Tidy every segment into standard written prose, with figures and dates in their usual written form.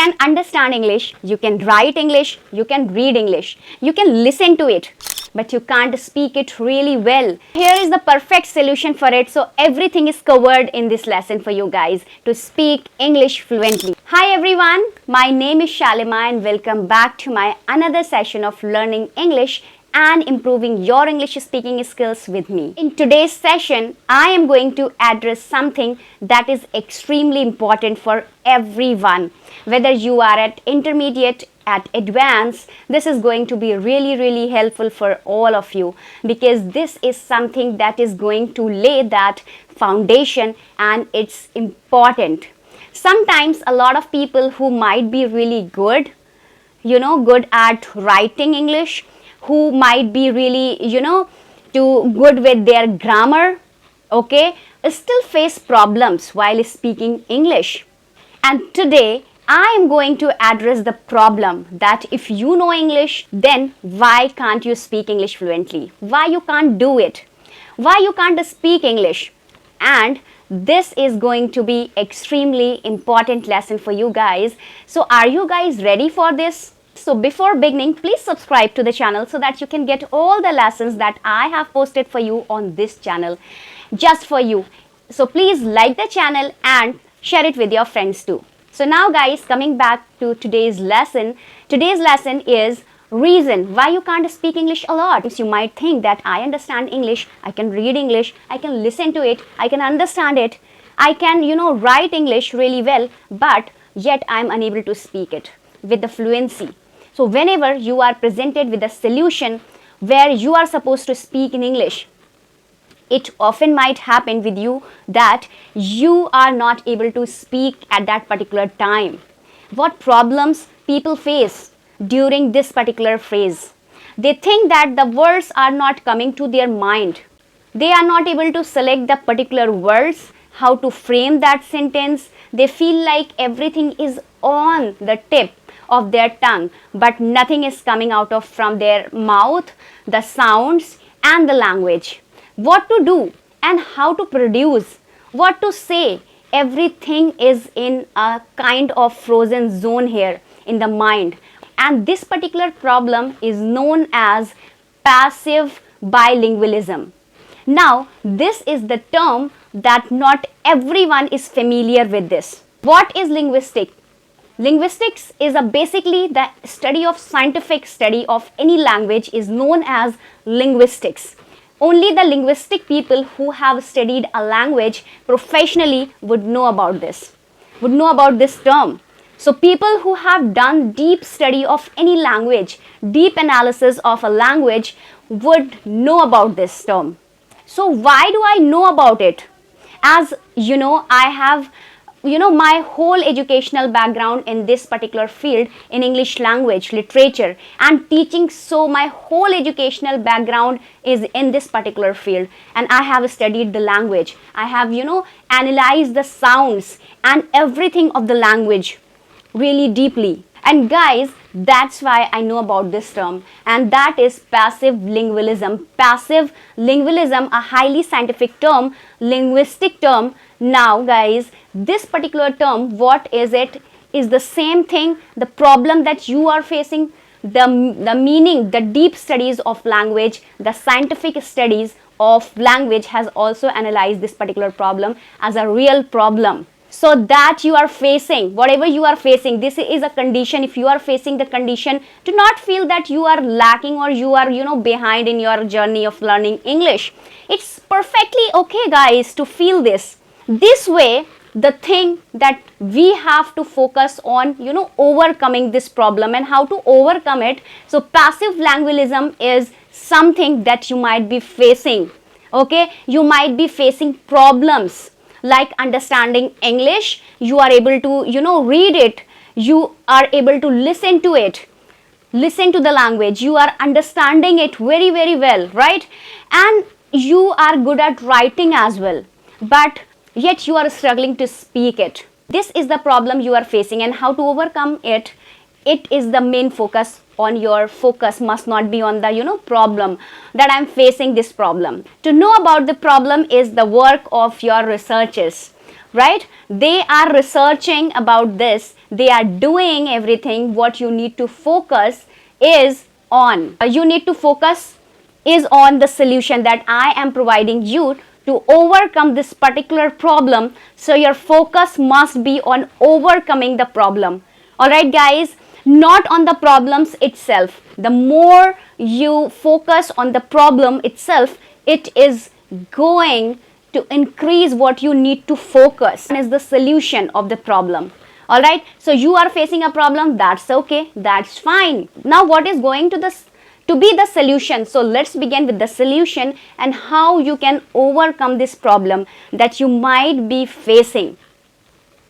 can understand English, you can write English, you can read English, you can listen to it, but you can't speak it really well. Here is the perfect solution for it. So everything is covered in this lesson for you guys to speak English fluently. Hi everyone, my name is Shalima and welcome back to my another session of learning English and improving your English speaking skills with me. In today's session, I am going to address something that is extremely important for everyone. Whether you are at intermediate, at advanced, this is going to be really helpful for all of you, because this is something that is going to lay that foundation and it's important. Sometimes a lot of people who might be really good, good at writing English, who might be really, too good with their grammar, okay, still face problems while speaking English. And today, I am going to address the problem that if you know English, then why can't you speak English fluently? Why you can't do it? Why you can't speak English? And this is going to be extremely important lesson for you guys. So are you guys ready for this? So before beginning, please subscribe to the channel so that you can get all the lessons that I have posted for you on this channel, just for you. So please like the channel and share it with your friends too. So now guys, coming back to today's lesson is reason why you can't speak English a lot. You might think that I understand English, I can read English, I can listen to it, I can understand it, I can, write English really well, but yet I'm unable to speak it with the fluency. So whenever you are presented with a solution where you are supposed to speak in English, it often might happen with you that you are not able to speak at that particular time. What problems people face during this particular phase? They think that the words are not coming to their mind. They are not able to select the particular words, how to frame that sentence. They feel like everything is on the tip of their tongue, but nothing is coming out of from their mouth, the sounds and the language. What to do and how to produce, what to say, everything is in a kind of frozen zone here in the mind. And this particular problem is known as passive bilingualism. Now, this is the term that not everyone is familiar with this. What is linguistics? Linguistics is basically the scientific study of any language is known as linguistics. Only the linguistic people who have studied a language professionally would know about this term. So people who have done deep study of any language, deep analysis of a language would know about this term. So why do I know about it? As you know, I have my whole educational background in this particular field in English language, literature and teaching. So my whole educational background is in this particular field and I have studied the language. I have, analyzed the sounds and everything of the language really deeply. And guys, that's why I know about this term, and that is passive lingualism. Passive lingualism, a highly scientific term, linguistic term. Now guys, this particular term, what is it? Is the same thing, the problem that you are facing, the meaning, the deep studies of language, the scientific studies of language has also analyzed this particular problem as a real problem. So that you are facing, whatever you are facing, this is a condition. If you are facing the condition, do not feel that you are lacking or you are, behind in your journey of learning English. It's perfectly okay, guys, to feel this. This way, the thing that we have to focus on, overcoming this problem and how to overcome it. So passive lingualism is something that you might be facing, okay? You might be facing problems like understanding English. You are able to, read it. You are able to listen to it, listen to the language. You are understanding it very well, right? And you are good at writing as well, but yet you are struggling to speak it. This is the problem you are facing, and how to overcome it. It is the main focus. On your focus must not be on the problem that I'm facing this problem. To know about the problem is the work of your researchers, right? They are researching about this they are doing everything, what you need to focus is on. You need to focus is on the solution that I am providing you to overcome this particular problem. So your focus must be on overcoming the problem. Alright guys, not on the problems itself. The more you focus on the problem itself, it is going to increase what you need to focus on is the solution of the problem. Alright, so you are facing a problem, that's okay, that's fine. Now what is going to be the solution? So let's begin with the solution and how you can overcome this problem that you might be facing.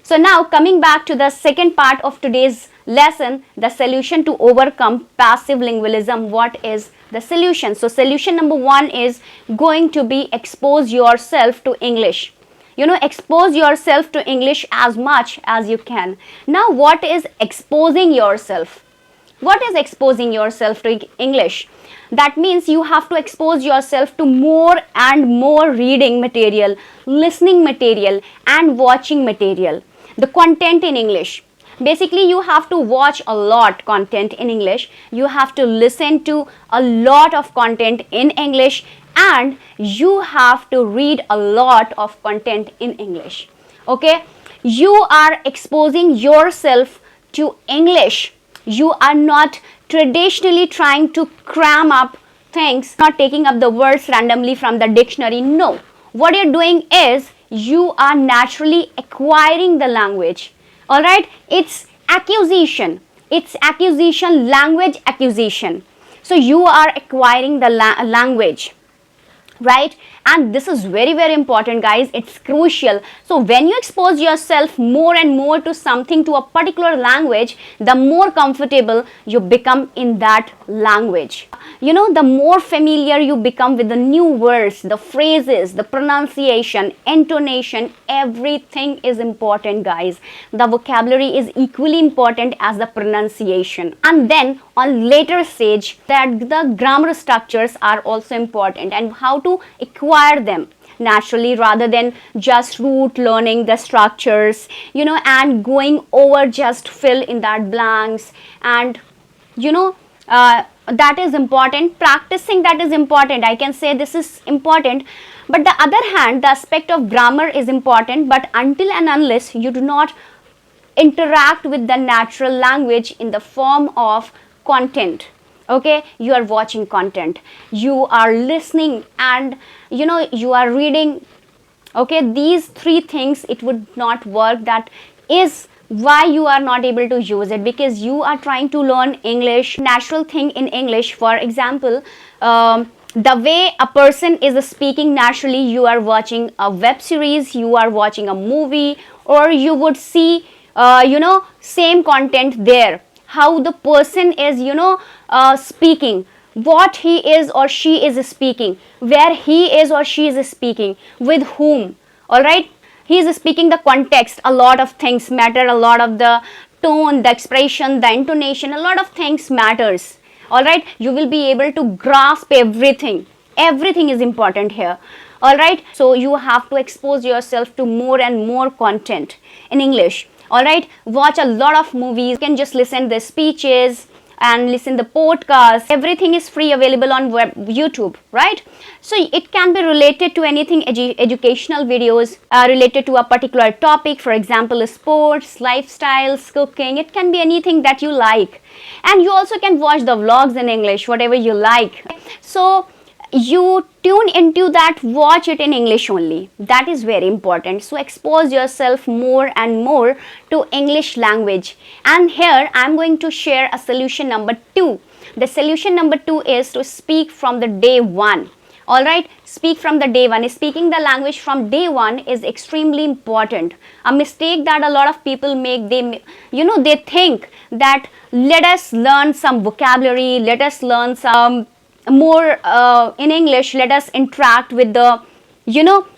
So now coming back to the second part of today's lesson, the solution to overcome passive lingualism. What is the solution? So solution number 1 is going to be expose yourself to English. Expose yourself to English as much as you can. Now what is exposing yourself? What is exposing yourself to English? That means you have to expose yourself to more and more reading material, listening material and watching material. The content in English. Basically, you have to watch a lot content in English. You have to listen to a lot of content in English and you have to read a lot of content in English. Okay? You are exposing yourself to English. You are not traditionally trying to cram up things, not taking up the words randomly from the dictionary. No. What you're doing is you are naturally acquiring the language. Alright, it's acquisition. It's acquisition, language acquisition. So you are acquiring the language, right? And this is very, very important, guys. It's crucial. So when you expose yourself more and more to something, to a particular language, the more comfortable you become in that language. The more familiar you become with the new words, the phrases, the pronunciation, intonation, everything is important, guys. The vocabulary is equally important as the pronunciation. And then on later stage, that the grammar structures are also important and how to acquire them naturally rather than just rote learning the structures, and going over just fill in that blanks and, that is important. Practicing that is important. I can say this is important. But the other hand, the aspect of grammar is important. But until and unless you do not interact with the natural language in the form of content, okay, you are watching content, you are listening and you are reading, okay, these three things, it would not work. That is why you are not able to use it, because you are trying to learn English, natural thing in English. For example, the way a person is speaking naturally, you are watching a web series, you are watching a movie, or you would see same content there, how the person is speaking, what he is or she is speaking, where he is or she is speaking, with whom. All right, he is speaking, the context, a lot of things matter, a lot of the tone, the expression, the intonation, a lot of things matters. All right, you will be able to grasp everything. Everything is important here. All right, so you have to expose yourself to more and more content in English. All right, watch a lot of movies. You can just listen the speeches and listen the podcast. Everything is free, available on YouTube, right? So it can be related to anything, educational videos related to a particular topic, for example sports, lifestyles, cooking. It can be anything that you like, and you also can watch the vlogs in English, whatever you like. So you tune into that, watch it in English only. That is very important. So expose yourself more and more to English language. And here I am going to share a solution number 2. The solution number 2 is to speak from the day 1. All right, speak from the day 1. Speaking the language from day 1 is extremely important. A mistake that a lot of people make, they think that let us learn some vocabulary, let us learn some more in English, let us interact with the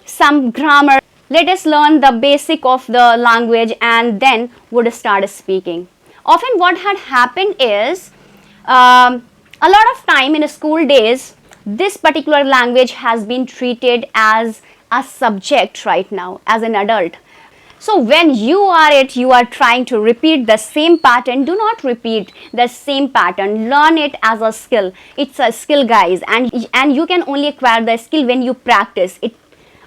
some grammar, let us learn the basic of the language and then would start speaking. Often what had happened is a lot of time in school days, this particular language has been treated as a subject right now as an adult. So when you are trying to repeat the same pattern. Do not repeat the same pattern. Learn it as a skill. It's a skill, guys, and you can only acquire the skill when you practice it.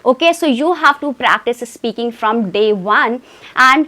Okay, so you have to practice speaking from day one. And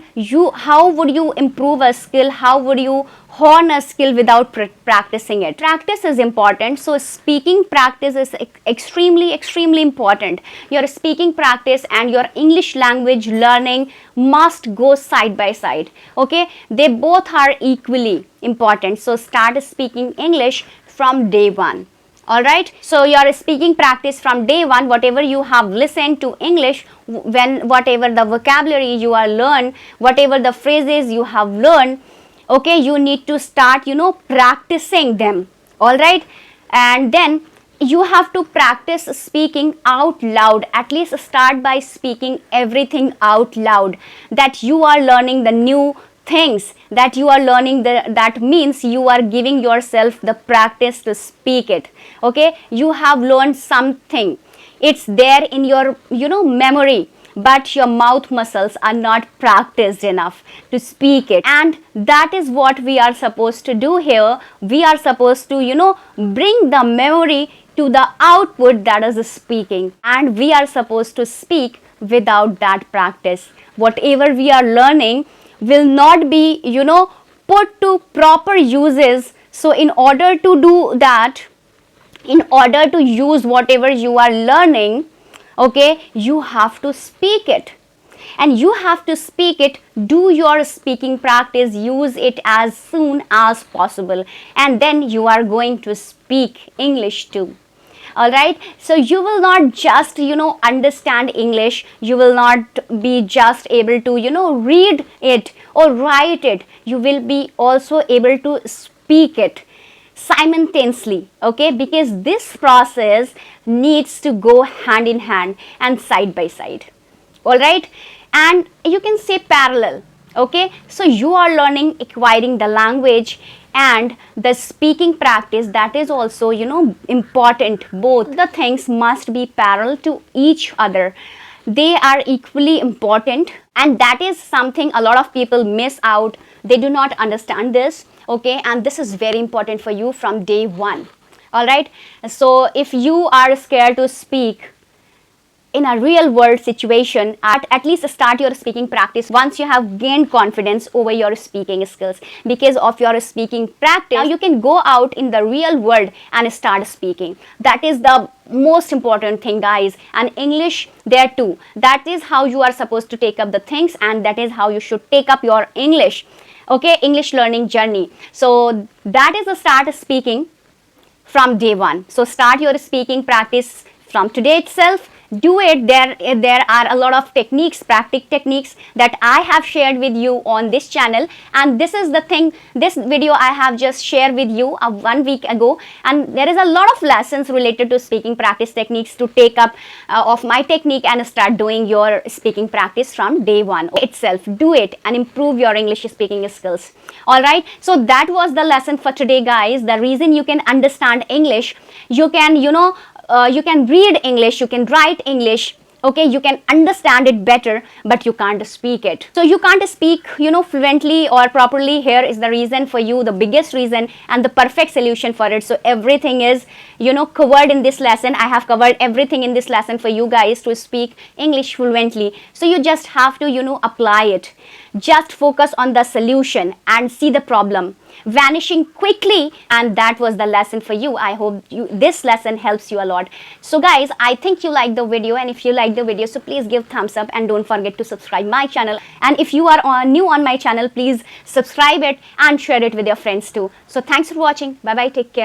how would you improve a skill? How would you hone a skill without practicing it? Practice is important. So speaking practice is extremely important. Your speaking practice and your English language learning must go side by side. Okay, they both are equally important. So start speaking English from day one. Alright, so your speaking practice from day one, whatever you have listened to English, whatever the vocabulary you are learned, whatever the phrases you have learned, okay, you need to start, practicing them. Alright, and then you have to practice speaking out loud. At least start by speaking everything out loud, that you are learning the new things, that you are learning. That means you are giving yourself the practice to speak it. Okay, you have learned something, it's there in your memory, but your mouth muscles are not practiced enough to speak it. And that is what we are supposed to do here. We are supposed to bring the memory to the output, that is speaking, and we are supposed to speak without that practice. Whatever we are learning will not be put to proper uses. So in order to do that, in order to use whatever you are learning, okay, you have to speak it, and you have to speak it. Do your speaking practice, use it as soon as possible, and then you are going to speak English too. Alright, so you will not just understand English, you will not be just able to read it or write it, you will be also able to speak it simultaneously. Okay, because this process needs to go hand in hand and side by side. Alright, and you can say parallel. Okay, so you are learning, acquiring the language and the speaking practice, that is also important. Both the things must be parallel to each other. They are equally important, and that is something a lot of people miss out. They do not understand this. Okay, and this is very important for you from day one. All right, so if you are scared to speak in a real world situation, at least start your speaking practice once you have gained confidence over your speaking skills. Because of your speaking practice, now you can go out in the real world and start speaking. That is the most important thing, guys. And English there too. That is how you are supposed to take up the things, and that is how you should take up your English. Okay, English learning journey. So that is the start speaking from day one. So start your speaking practice from today itself. Do it. There are a lot of techniques, practice techniques that I have shared with you on this channel, and this is the thing, this video I have just shared with you 1 week ago, and there is a lot of lessons related to speaking practice techniques to take up of my technique and start doing your speaking practice from day one itself. Do it and improve your English speaking skills. Alright, so that was the lesson for today, guys. The reason you can understand English, you can you can read English, you can write English, okay, you can understand it better, but you can't speak it. So you can't speak fluently or properly. Here is the reason for you, the biggest reason and the perfect solution for it. So everything is covered in this lesson. I have covered everything in this lesson for you guys to speak English fluently. So you just have to apply it. Just focus on the solution and see the problem vanishing quickly, and that was the lesson for you. I hope this lesson helps you a lot. So guys, I think you like the video, and if you like the video, so please give thumbs up and don't forget to subscribe my channel. And if you are new on my channel, please subscribe it and share it with your friends too. So thanks for watching. Bye bye, take care.